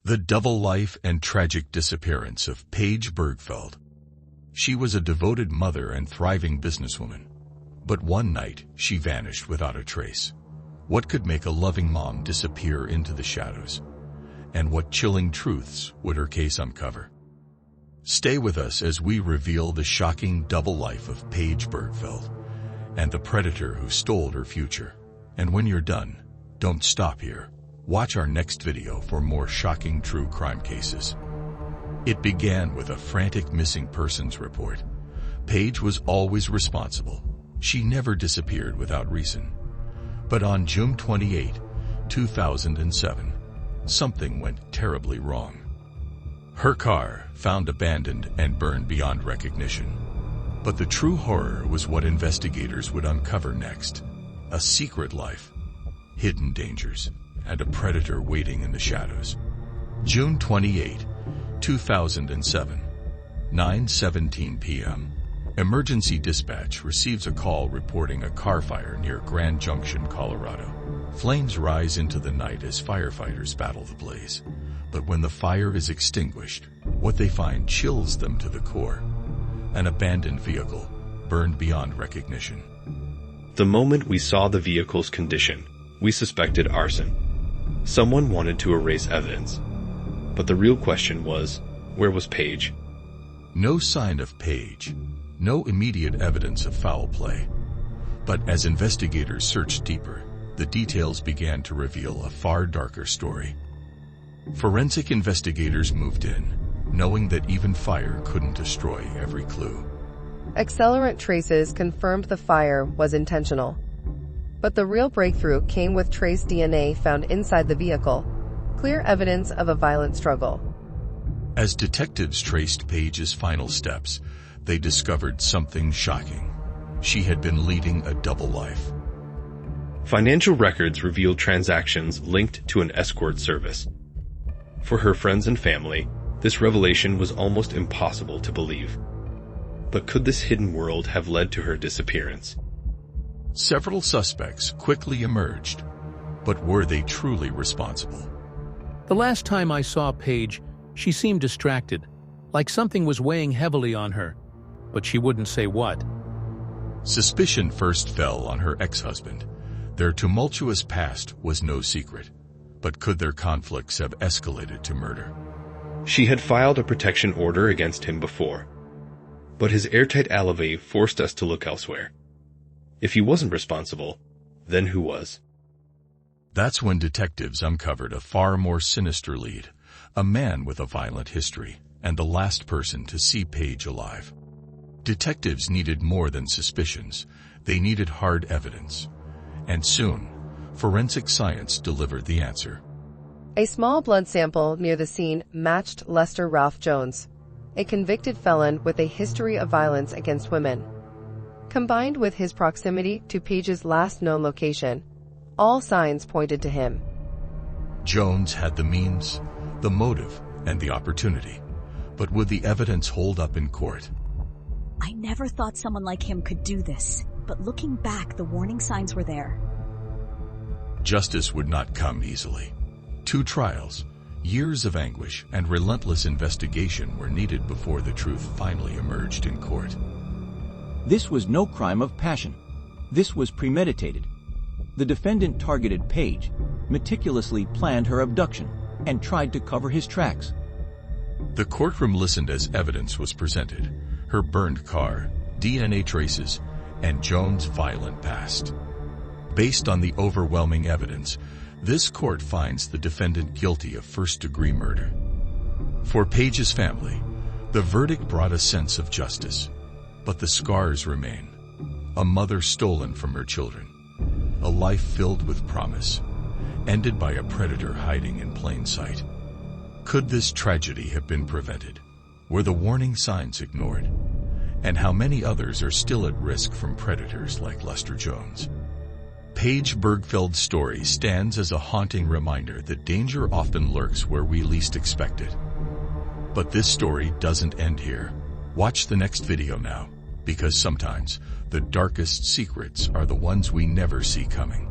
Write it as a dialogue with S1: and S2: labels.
S1: The double life and tragic disappearance of Paige Bergfeld. She was a devoted mother and thriving businesswoman. But one night, she vanished without a trace. What could make a loving mom disappear into the shadows? And what chilling truths would her case uncover? Stay with us as we reveal the shocking double life of Paige Bergfeld and the predator who stole her future. And when you're done, don't stop here. Watch our next video for more shocking true crime cases. It began with a frantic missing persons report. Paige was always responsible. She never disappeared without reason. But on June 28, 2007, something went terribly wrong. Her car found abandoned and burned beyond recognition. But the true horror was what investigators would uncover next. A secret life, hidden dangers, and a predator waiting in the shadows. June 28, 2007, 9:17 p.m. Emergency dispatch receives a call reporting a car fire near Grand Junction, Colorado. Flames rise into the night as firefighters battle the blaze. But when the fire is extinguished, what they find chills them to the core. An abandoned vehicle, burned beyond recognition.
S2: The moment we saw the vehicle's condition, we suspected arson. Someone wanted to erase evidence. But the real question was, where was Paige?
S1: No sign of Paige. No immediate evidence of foul play. But as investigators searched deeper, the details began to reveal a far darker story. Forensic investigators moved in, knowing that even fire couldn't destroy every clue.
S3: Accelerant traces confirmed the fire was intentional. But the real breakthrough came with trace DNA found inside the vehicle, clear evidence of a violent struggle.
S1: As detectives traced Paige's final steps, they discovered something shocking. She had been leading a double life.
S2: Financial records revealed transactions linked to an escort service. For her friends and family, this revelation was almost impossible to believe. But could this hidden world have led to her disappearance?
S1: Several suspects quickly emerged, but were they truly responsible?
S4: The last time I saw Paige, she seemed distracted, like something was weighing heavily on her, but she wouldn't say what.
S1: Suspicion first fell on her ex-husband. Their tumultuous past was no secret, but could their conflicts have escalated to murder?
S2: She had filed a protection order against him before, but his airtight alibi forced us to look elsewhere. If he wasn't responsible, then who was?
S1: That's when detectives uncovered a far more sinister lead, a man with a violent history, and the last person to see Paige alive. Detectives needed more than suspicions. They needed hard evidence. And soon, forensic science delivered the answer.
S3: A small blood sample near the scene matched Lester Ralph Jones, a convicted felon with a history of violence against women. Combined with his proximity to Paige's last known location, all signs pointed to him.
S1: Jones had the means, the motive, and the opportunity. But would the evidence hold up in court?
S5: I never thought someone like him could do this, but looking back, the warning signs were there.
S1: Justice would not come easily. 2 trials, years of anguish, and relentless investigation were needed before the truth finally emerged in court.
S6: This was no crime of passion. This was premeditated. The defendant targeted Paige, meticulously planned her abduction, and tried to cover his tracks.
S1: The courtroom listened as evidence was presented. Her burned car, DNA traces, and Jones' violent past. Based on the overwhelming evidence, this court finds the defendant guilty of first-degree murder. For Paige's family, the verdict brought a sense of justice. But the scars remain. A mother stolen from her children. A life filled with promise, ended by a predator hiding in plain sight. Could this tragedy have been prevented? Were the warning signs ignored? And how many others are still at risk from predators like Lester Jones? Paige Bergfeld's story stands as a haunting reminder that danger often lurks where we least expect it. But this story doesn't end here. Watch the next video now, because sometimes the darkest secrets are the ones we never see coming.